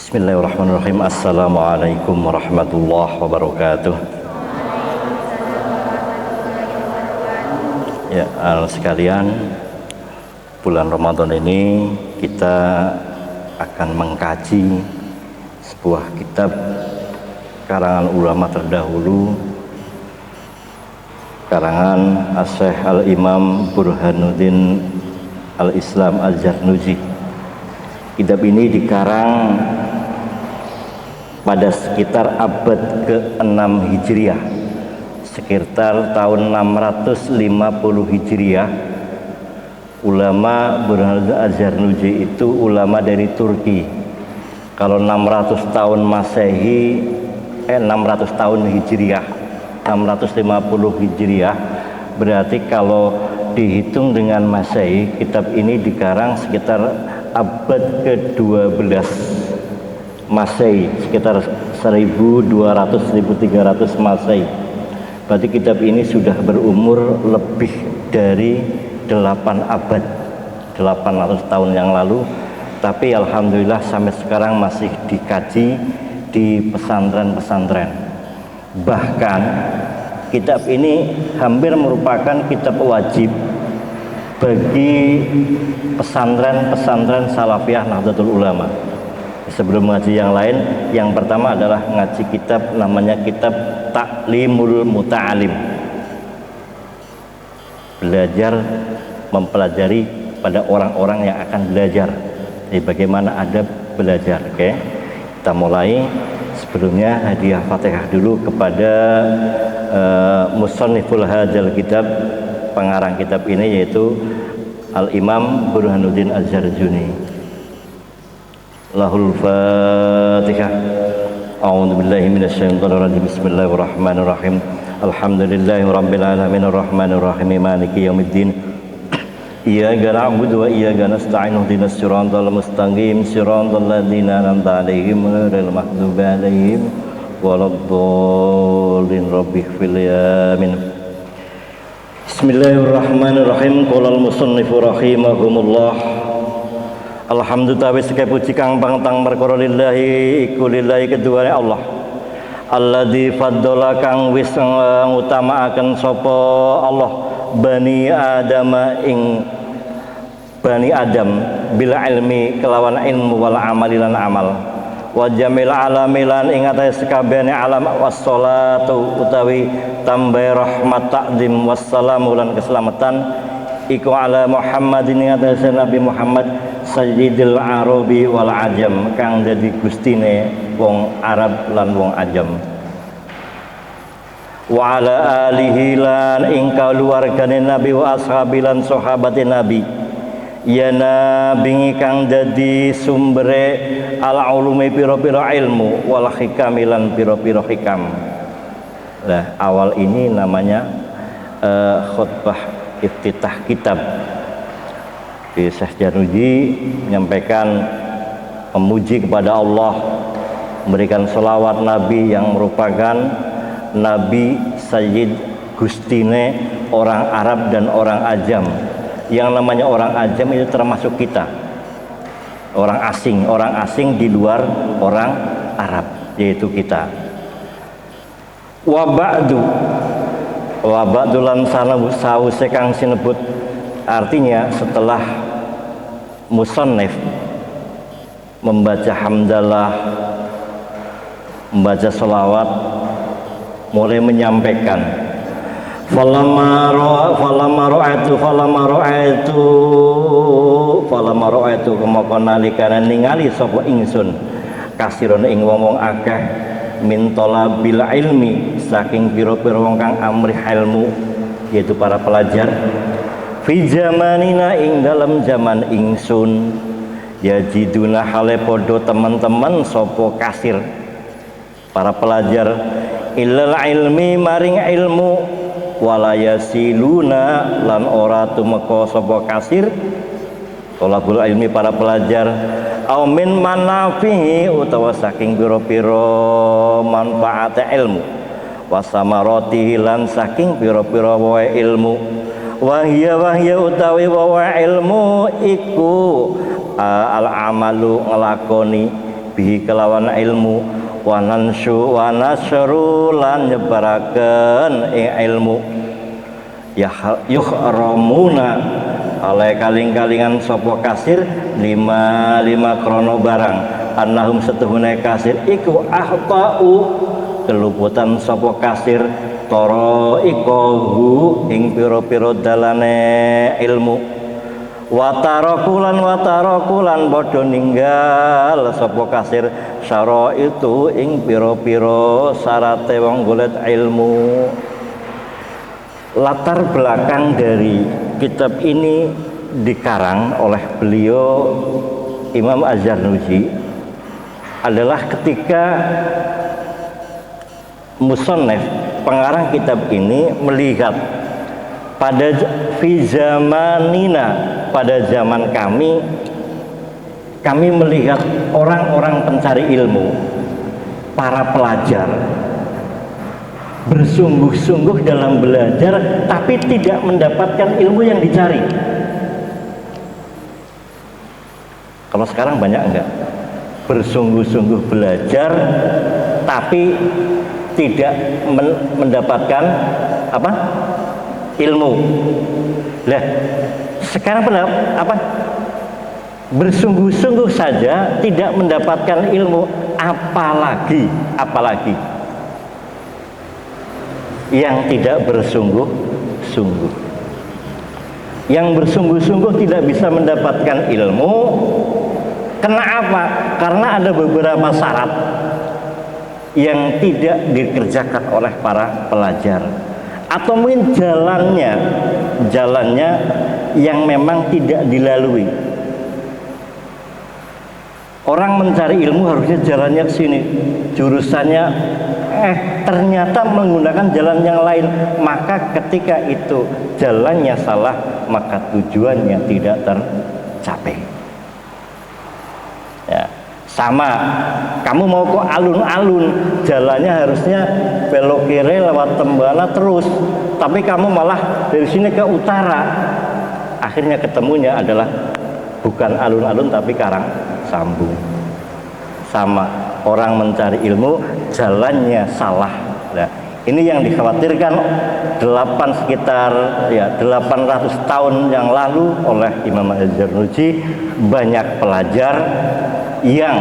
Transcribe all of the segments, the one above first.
Bismillahirrahmanirrahim. Assalamualaikum warahmatullahi wabarakatuh. Ya, sekalian, bulan Ramadan ini kita akan mengkaji sebuah kitab karangan ulama terdahulu, karangan Asy-Syaikh Al-Imam Burhanuddin Al-Islam Al-Zarnuji. Kitab ini dikarang pada sekitar abad ke-6 Hijriah, sekitar tahun 650 Hijriah. Ulama Burhanuddin Al-Zarnuji itu ulama dari Turki. Kalau 600 tahun Masehi, 600 tahun Hijriah, 650 Hijriah, berarti kalau dihitung dengan Masehi, kitab ini dikarang sekitar abad ke-12 Masehi, sekitar 1200-1300 Masehi. Berarti kitab ini sudah berumur lebih dari 8 abad, 800 tahun yang lalu. Tapi alhamdulillah sampai sekarang masih dikaji di pesantren-pesantren. Bahkan kitab ini hampir merupakan kitab wajib bagi pesantren-pesantren Salafiyah Nahdlatul Ulama. Sebelum ngaji yang lain, yang pertama adalah ngaji kitab namanya kitab Ta'limul Muta'alim. Belajar, mempelajari pada orang-orang yang akan belajar. Jadi bagaimana adab belajar, oke? Kita mulai. Sebelumnya hadiah Fatihah dulu kepada musanniful hadzal kitab, pengarang kitab ini, yaitu Al-Imam Burhanuddin Al-Zarnuji. Lahul Fatihah. A'udzu billahi minasyaitonir rajim. Bismillahirrahmanirrahim. Alhamdulillahirabbil alamin arrahmanir rahim maliki yaumiddin. Iyyaka na'budu wa iyyaka nasta'in ihdinas siratal mustaqim siratal ladzina an'amta 'alaihim ghairil maghdubi 'alaihim waladdallin. Rabbighfir li amin. Bismillahirrahmanirrahim. Qala al-musannifu rahimahumullah. Alhamdulillah wis puji kang pangtang perkara lillahi iku lillahi keduane Allah. Alladzi faddala kang wis ngutamaaken sapa Allah bani Adam ing bani Adam bila ilmi kelawan ilmu wal amali lan amal. Wa jamil alamilan ing atase sekabehane alam wassalatu utawi tambah rahmat takdim wassalamu lan keselamatan iku ala Muhammadin ing atase Nabi Muhammad sayyidil arabi wal ajam kang dadi gustine wong Arab lan wong ajam. Wa ala alihi lan ing kaluwargane Nabi wa ashabi lan sahabate Nabi ya nabi kang dadi sumbere ala ulumi pira-pira ilmu wal hikam lan pira-pira hikam. Nah, awal ini namanya khutbah iftitah kitab. Syekh Zarnuji menyampaikan memuji kepada Allah, memberikan selawat Nabi yang merupakan Nabi Sayyid Gustine orang Arab dan orang Ajam. Yang namanya orang Ajam itu termasuk kita, orang asing di luar orang Arab, yaitu kita. Wa ba'du lan sawise kang sinebut, artinya setelah musannif membaca hamdalah, membaca selawat, mulai menyampaikan falamma ra'aitu kemaka nalikane ningali sapa ingsun kasiron ing wong akeh min talabil ilmi saking pira-pira wong kang amrih ilmu, yaitu para pelajar fi zamanina ing dalam zaman ingsun yajiduna hale podo teman-teman sapa kasir para pelajar ilal ilmi maring ilmu wala yasiluna lan ora tumeka sapa kasir tolabul ilmi para pelajar au min manafihi utawa saking pira-pira manfaat ilmu wasamarati lan saking pira-pira wae ilmu wahya utawi wae ilmu iku al amalu ngelakoni bihi kelawan ilmu wa nasru lan nyebaraken ing ilmu ya yuhramuna oleh kaling-kalingan sapa kasir lima krono barang annahum setuhune kasir iku ahtau keluputan sapa kasir toro ikohu ing pira-pira dalane ilmu watarokulan padha ninggal sapa kasir syara itu ing pira-pira syarate wong golek ilmu. Latar belakang dari kitab ini dikarang oleh beliau Imam Az-Zarnuji adalah ketika musannif pengarang kitab ini melihat pada fi zamanina, pada zaman kami melihat orang-orang pencari ilmu, para pelajar bersungguh-sungguh dalam belajar tapi tidak mendapatkan ilmu yang dicari. Kalau sekarang banyak enggak? Bersungguh-sungguh belajar tapi tidak mendapatkan apa? Ilmu. Lah, sekarang apa? Bersungguh-sungguh saja tidak mendapatkan ilmu, apalagi yang tidak bersungguh-sungguh. Yang bersungguh-sungguh tidak bisa mendapatkan ilmu. Kenapa? Karena ada beberapa syarat yang tidak dikerjakan oleh para pelajar, atau mungkin jalannya yang memang tidak dilalui. Orang mencari ilmu harusnya jalannya ke sini, jurusannya ternyata menggunakan jalan yang lain, maka ketika itu jalannya salah, maka tujuannya tidak tercapai. Ya, sama kamu mau ke alun-alun, jalannya harusnya belok kiri lewat Tembana terus, tapi kamu malah dari sini ke utara, akhirnya ketemunya adalah bukan alun-alun tapi karang sambung. Sama orang mencari ilmu jalannya salah. Nah, ini yang dikhawatirkan sekitar 800 tahun yang lalu oleh Imam Az-Zarnuji. Banyak pelajar yang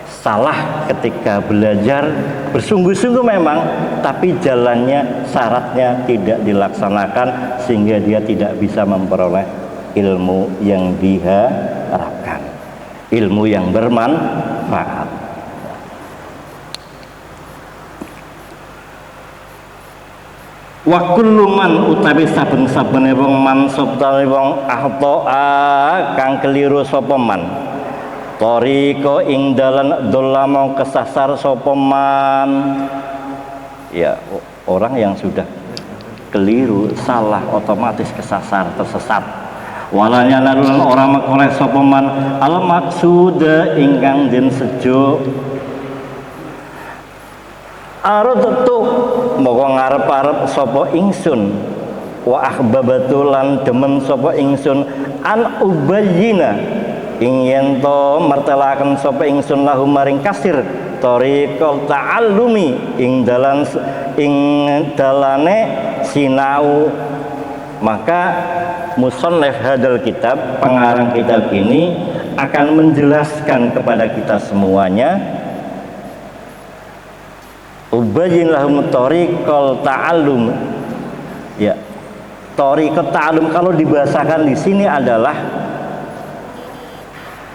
salah ketika belajar, bersungguh-sungguh memang, tapi jalannya, syaratnya tidak dilaksanakan sehingga dia tidak bisa memperoleh ilmu yang diharapkan, ilmu yang bermanfaat. Wa kullu man utawi saben-sabene wong man sabda wong ahta'a kang keliru sapa man tariqa ing dalan dolamong kesasar sapa man. Ya, orang yang sudah keliru, salah, otomatis kesasar, tersesat. Walanya lalulan orang makoleh sapa man al maksuda ingkang den sejo aradtu moko ngarep-arep sapa ingsun wa ahbabatu lan demen sapa ingsun an ubayyina ing yen to mertelaken sapa ingsun lahum maring kasir tariqal ta'allumi ing dalane sinau. Maka musannif hadal kitab, pengarang kitab ini akan menjelaskan kepada kita semuanya ubayyin lahum tariqal ta'allum. Ya, tariqat ta'allum kalau dibahasakan di sini adalah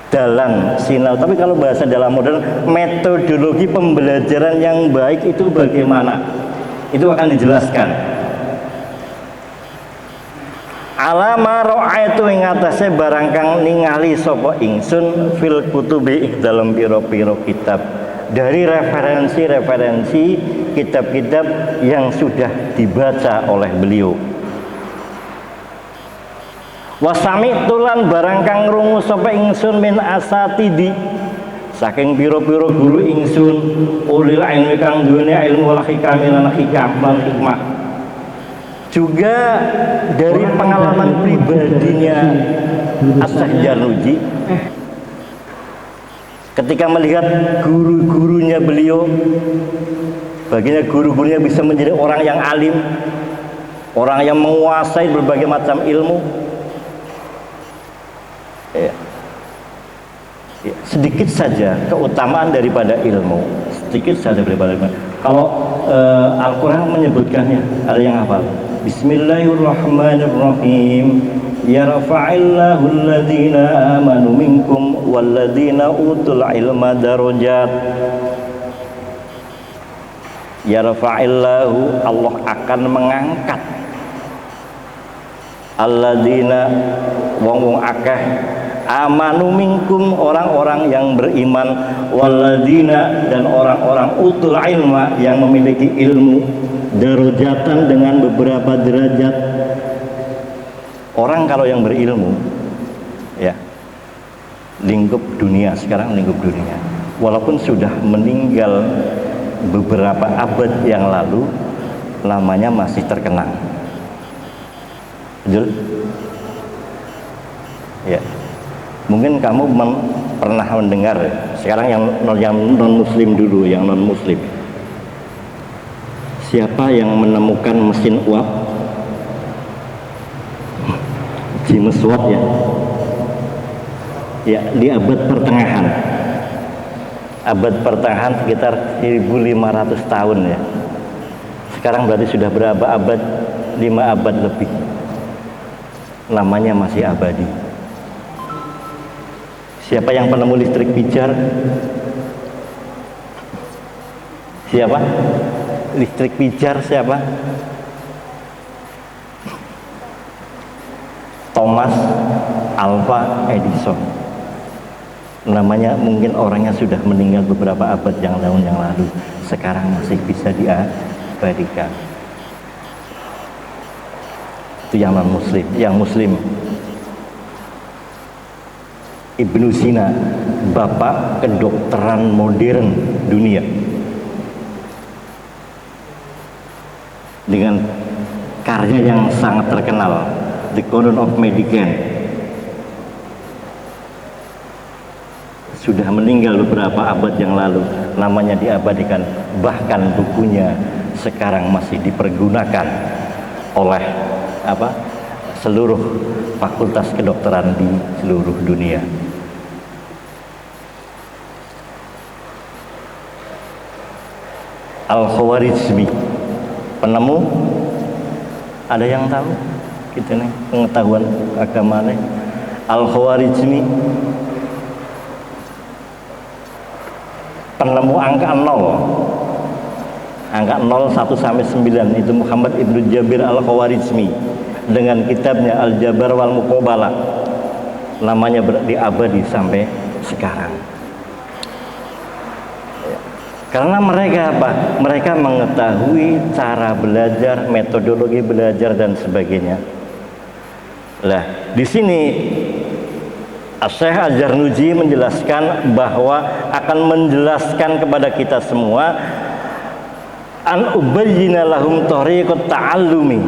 dalam sinau, tapi kalau bahasa dalam modern metodologi pembelajaran yang baik itu bagaimana, itu akan dijelaskan. Alama ra'aitu ing atase barang kang ningali sapa ingsun fil kutubi ing dalam pira-pira kitab, dari referensi-referensi kitab-kitab yang sudah dibaca oleh beliau. Wasami tulan barang kang rungu sapa ingsun min asatidi saking pira-pira guru ingsun ulil ilmi kang duweni ilmu wal hikam lan hikmah. Juga dari pengalaman pribadinya Az-Zarnuji Ketika melihat guru-gurunya beliau, baginya guru-gurunya bisa menjadi orang yang alim, orang yang menguasai berbagai macam ilmu. Ya. Ya, sedikit saja keutamaan daripada ilmu, sedikit saja daripada ilmu. Kalau Al-Quran menyebutkannya, ada yang hafal? Bismillahirrahmanirrahim. Yarfa'illahu alladhina amanu minkum walladhina utul ilma darajat. Yarfa'illahu, Allah akan mengangkat alladzina wong-wong akeh amanu minkum, orang-orang yang beriman, walladzina, dan orang-orang utul ilma yang memiliki ilmu, darajatan, dengan beberapa derajat. Orang kalau yang berilmu, ya, lingkup dunia sekarang, lingkup dunia, walaupun sudah meninggal beberapa abad yang lalu, namanya masih terkenang. Betul? Ya. Mungkin kamu pernah mendengar, sekarang yang non muslim dulu, yang non muslim. Siapa yang menemukan mesin uap? James Watt, ya. Ya, di abad pertengahan. Abad pertengahan sekitar 1500 tahun, ya. Sekarang berarti sudah berapa abad? 5 abad lebih. Namanya masih abadi. Siapa yang penemu listrik pijar? Siapa? Listrik pijar siapa? Thomas Alva Edison. Namanya mungkin orangnya sudah meninggal beberapa abad yang lalu, sekarang masih bisa diabadikan. Itu yang non muslim. Yang muslim, Ibnu Sina, bapak kedokteran modern dunia, dengan karya yang sangat terkenal, The Canon of Medican. Sudah meninggal beberapa abad yang lalu, namanya diabadikan, bahkan bukunya sekarang masih dipergunakan oleh seluruh fakultas kedokteran di seluruh dunia. Al-Khawarizmi, penemu, ada yang tahu? Kita nih pengetahuan agama nih. Al-Khawarizmi penemu angka 0. Angka 0, 1 sampai 9 itu Muhammad Ibnu Jabir Al-Khawarizmi dengan kitabnya Al-Jabar wal Muqabalah. Namanya diabadi sampai sekarang. Karena mereka apa? Mereka mengetahui cara belajar, metodologi belajar dan sebagainya. Lah, di sini Syekh Az-Zarnuji menjelaskan bahwa akan menjelaskan kepada kita semua an ubayyina lahum thariqat ta'allumi.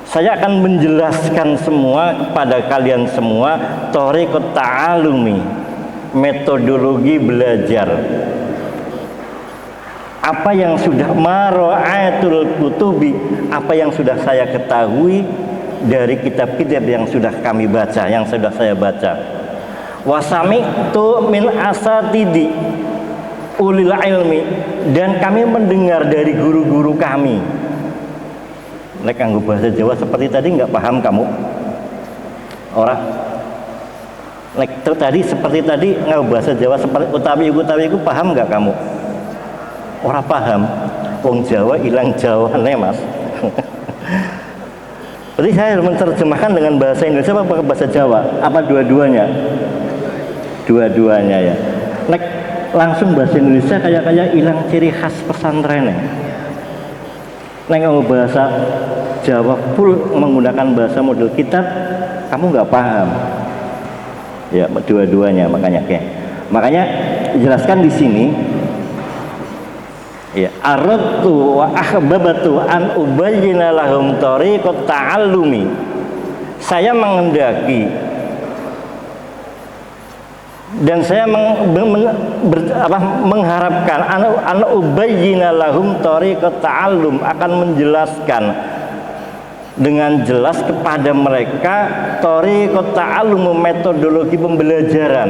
Saya akan menjelaskan semua kepada kalian semua thariqat ta'allumi, metodologi belajar. Apa yang sudah mara'atul kutubi, apa yang sudah saya ketahui dari kitab-kitab yang sudah kami baca, yang sudah saya baca. Wasami'tu min asatidi ulil ilmi, dan kami mendengar dari guru-guru kami. Nek nganggo bahasa Jawa seperti tadi nggak paham kamu? Orang nek tadi seperti tadi nganggo bahasa Jawa seperti utawi ku paham nggak kamu? Orang paham. Wong Jawa hilang Jawa nih Mas. Jadi saya menerjemahkan dengan bahasa Indonesia apa bahasa Jawa? Apa dua-duanya? Dua-duanya, ya. Nek langsung bahasa Indonesia kayak hilang ciri khas pesantrennya. Nek ngomong bahasa Jawa full menggunakan bahasa model kitab, kamu nggak paham. Ya, dua-duanya makanya jelaskan di sini. Ya, aradtu wa ahbabtu an ubayyina lahum thariqat ta'allumi. Saya mengendaki Dan saya mengharapkan an ubayyina lahum thariqat ta'allum, akan menjelaskan dengan jelas kepada mereka thariqat ta'allum, metodologi pembelajaran,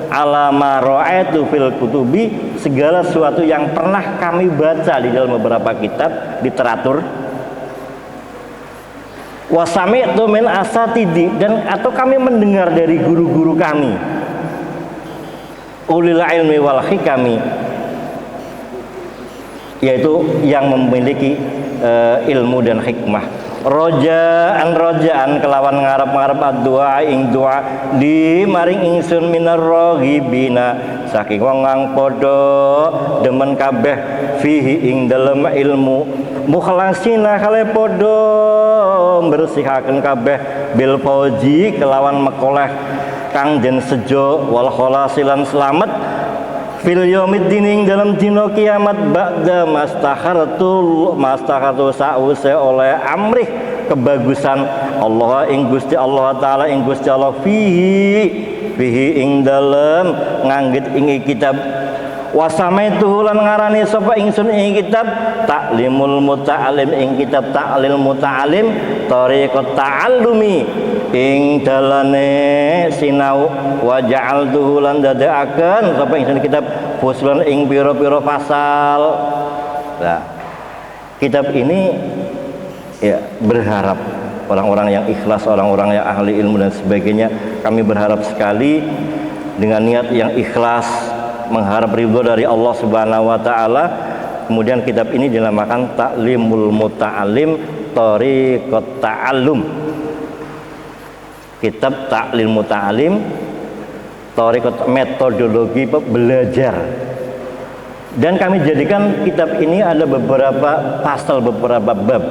ala ma ra'aitu fil kutubi, segala sesuatu yang pernah kami baca di dalam beberapa kitab literatur, wa sami'tu min asatidi, dan atau kami mendengar dari guru-guru kami, ulil ilmi wal hikami, yaitu yang memiliki ilmu dan hikmah. Rojaan kelawan ngarep-ngarep ad-doa ing doa di maring ingsun minar rohibina, saking wong kang padha demen kabeh fihi ing dalem ilmu, mukhlasina kale padha bersihaken kabeh bil fauji kelawan mekoleh kang den sejo wal khalasilan selamat fil yaumiddin ing dalam dina kiamat, ba'da mastakharatu sa'use oleh amrih kebagusan Allah ing Gusti Allah taala ing Gusti Allah fihi ing dalem nganggit ing kitab, wasamaitu lan ngarani sapa ingsun ing kitab taklimul muta'alim, ing kitab taklil muta'alim thariqat ta'allumi, ing dalane sinau, wa ja'altuhu lan dadekaken sapa ingsun kitab fuslun ing pira-pira pasal. Nah, kitab ini ya berharap orang-orang yang ikhlas, orang-orang yang ahli ilmu dan sebagainya, kami berharap sekali dengan niat yang ikhlas mengharap ridho dari Allah Subhanahu wa taala. Kemudian kitab ini dinamakan Taklimul Muta'alim Thariqat Ta'allum. Kitab Taklim Muta'alim Thariqat, metodologi belajar. Dan kami jadikan kitab ini ada beberapa pasal, beberapa bab.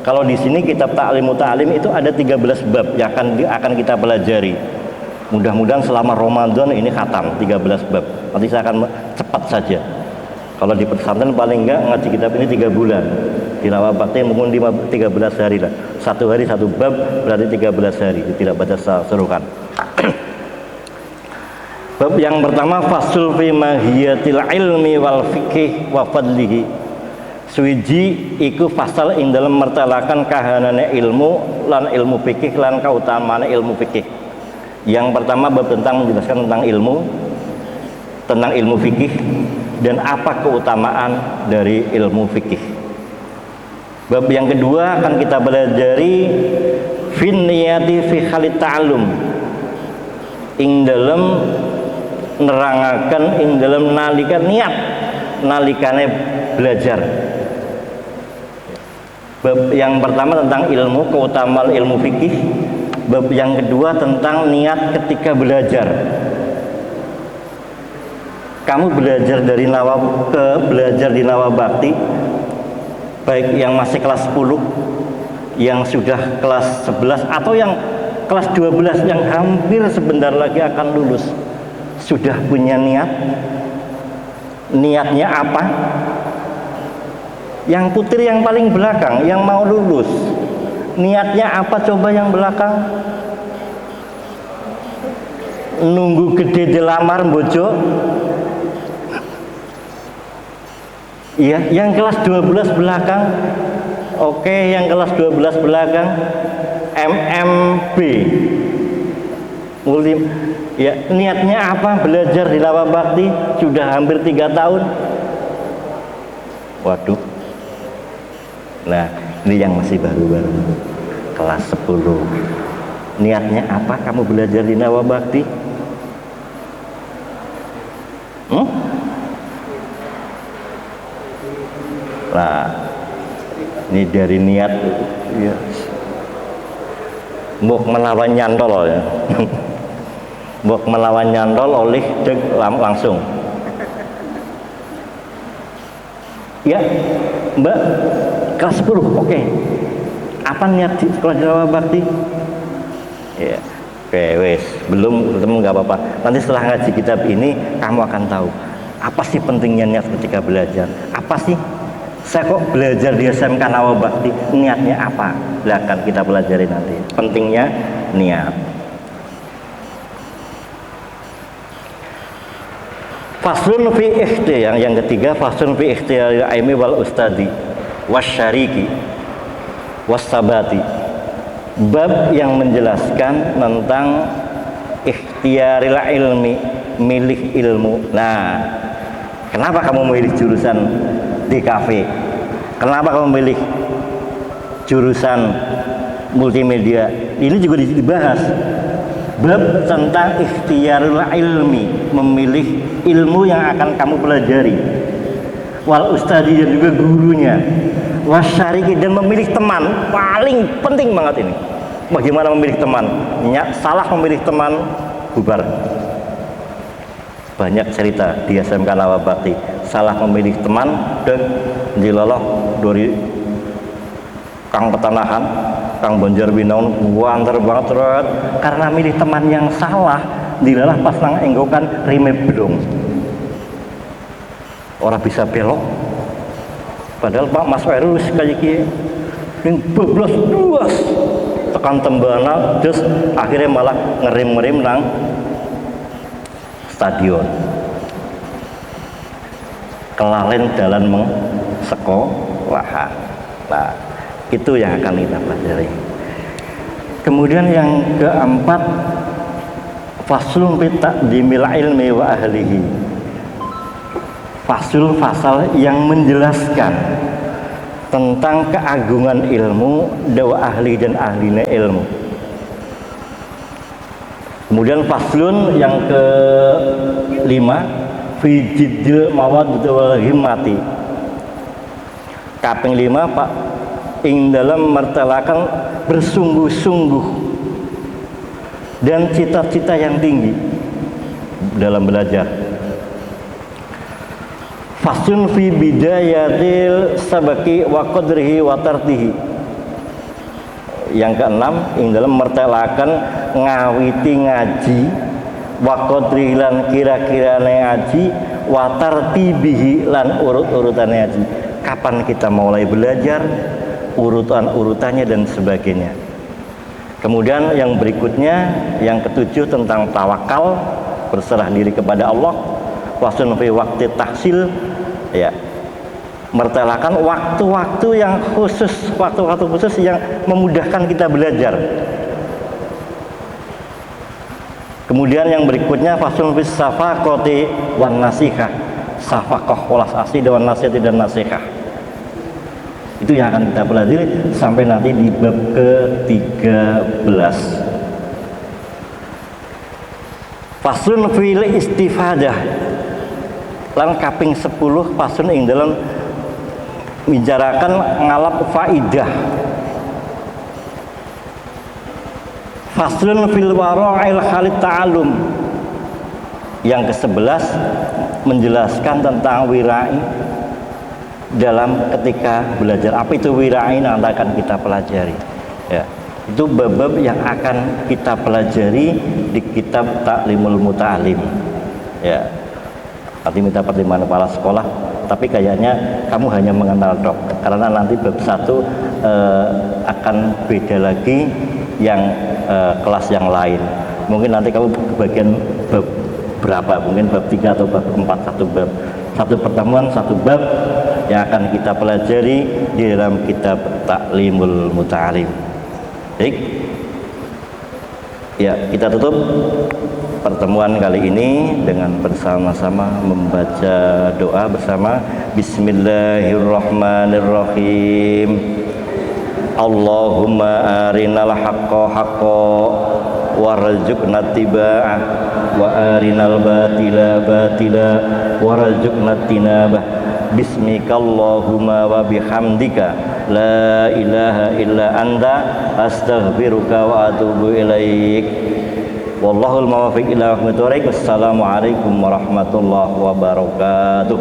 Kalau di sini kitab Taklim Muta'alim itu ada 13 bab yang akan kita pelajari. Mudah-mudahan selama Ramadan ini khatam 13 bab. Nanti saya akan cepat saja. Kalau di pesantren paling enggak ngaji kitab ini 3 bulan. Di Nawa Bakti mungkin 13 hari lah. 1 hari 1 bab berarti 13 hari. Tidak baca serukan. Bab yang pertama, fasul fi mahiyatil ilmi wal fikih wa fadlihi. Suwiji iku fasal ing dalam mertelakan kahanane ilmu lan ilmu fikih lan kautamaane ilmu fikih. Yang pertama bab tentang menjelaskan tentang ilmu fikih dan apa keutamaan dari ilmu fikih. Bab yang kedua akan kita pelajari fin niyati fi halit ta'allum, ing dalam nerangaken ing dalam nalika niat nalikane belajar. Bab yang pertama tentang ilmu, keutamaan ilmu fikih. Bab yang kedua tentang niat ketika belajar. Kamu belajar dari belajar di Nawa Bakti, baik yang masih kelas 10, yang sudah kelas 11 atau yang kelas 12 yang hampir sebentar lagi akan lulus, sudah punya niatnya apa? Yang putri yang paling belakang yang mau lulus, niatnya apa coba yang belakang? Nunggu gede dilamar bojo? Iya, yang kelas 12 belakang. Oke, yang kelas 12 belakang MMB. Ya, niatnya apa? Belajar di Nawa Bakti sudah hampir 3 tahun. Waduh. Nah, ini yang masih baru-baru kelas 10. Niatnya apa kamu belajar di Nawa Bakti? Nah, ini dari niat ya. Mbok melawan nyantol ya. Mbok melawan nyantol oleh langsung. Ya, Mbak, kelas 10, oke. Apa niat di sekolah Nawa Bakti? Ya, oke, wes. Belum ketemu nggak apa-apa. Nanti setelah ngaji kitab ini, kamu akan tahu apa sih pentingnya niat ketika belajar. Apa sih? Saya kok belajar di SMK Nawa Bakti, niatnya apa? Akan kita pelajari nanti. Pentingnya niat. Faslun fi yang ketiga, faslun fi ikhtiyaril aimi wal ustadi wasyariki wasabati. Bab yang menjelaskan tentang ikhtiyaril ilmi, milih ilmu. Nah, kenapa kamu memilih jurusan DKV? Kenapa kamu memilih jurusan multimedia? Ini juga dibahas. Bab tentang ikhtiyarul ilmi, memilih ilmu yang akan kamu pelajari. Wal ustadi, dan juga gurunya. Wasyariki, dan memilih teman. Paling penting banget ini. Bagaimana memilih teman? Salah memilih teman, bubar. Banyak cerita di SMK Nawabakti. Salah memilih teman dan diloloh dari Kang Petanahan, Kang Banjarbinaun, wanter banget karena milih teman yang salah, dilalah pas nang enggokan rime bedong. Orang bisa belok. Padahal Pak Mas Weru sekali ki ning bablas luas tekan tembana, terus akhirnya malah ngerim-ngerim nang stadion. Kelalen dalan meng sekolahan. Nah, itu yang akan kita pelajari. Kemudian yang keempat, faslun fi taqdimil ilmi wa ahlihi. Fasal yang menjelaskan tentang keagungan ilmu dan ahli dan ahlinya ilmu. Kemudian faslun yang kelima, fi jiddil mawaddati wal himmati. Kaping 5, Pak, ing dalam mertelakan bersungguh-sungguh dan cita-cita yang tinggi dalam belajar. Fasun fi bidayatil sabaki wa qadrihi wa tartihi. Yang keenam, ing dalam mertelakan ngawiti ngaji wa qadrihi lan kira-kirane ngaji wa tartibihi lan urut-urutane ngaji. Kapan kita mulai belajar, urutan-urutannya dan sebagainya. Kemudian yang berikutnya, yang ketujuh, tentang tawakal, berserah diri kepada Allah. Wasun fi waqti tahsil, ya, mertelakan waktu-waktu yang khusus, waktu-waktu khusus yang memudahkan kita belajar. Kemudian yang berikutnya, fasun fi safaqati wan nasihah, safaqah walas asli dan nasihat dan nasihah. Itu yang akan kita pelajari sampai nanti di bab ke-13. Faslun fil istifadah. Lan kaping 10, faslun ing dalam bicarakan ngalap faidah. Faslun fil wara'il khalit ta'alum. Yang ke-11 menjelaskan tentang wirai dalam ketika belajar. Apa itu wirai? Nanti akan kita pelajari, ya. Itu bab-bab yang akan kita pelajari di kitab Ta'limul Muta'alim, ya. Nanti minta pertimbangan kepala sekolah, tapi kayaknya kamu hanya mengenal dok, karena nanti bab 1 akan beda lagi yang kelas yang lain. Mungkin nanti kamu bagian bab berapa, mungkin bab 3 atau bab 4, satu pertemuan, satu bab yang akan kita pelajari di dalam kitab Ta'limul Muta'alim. Baik, ya, kita tutup pertemuan kali ini dengan bersama-sama membaca doa bersama. Bismillahirrahmanirrahim. Allahumma arinal haqqa haqqa warzuqna tiba'ah wa arinal batila batila warzuqna tinabah. Bismikallahumma wa bihamdika la ilaha illa anta astaghfiruka wa atubu ilaik. Wallahul muwaffiq ila aqwamit thoriq. Wassalamualaikum warahmatullahi wabarakatuh.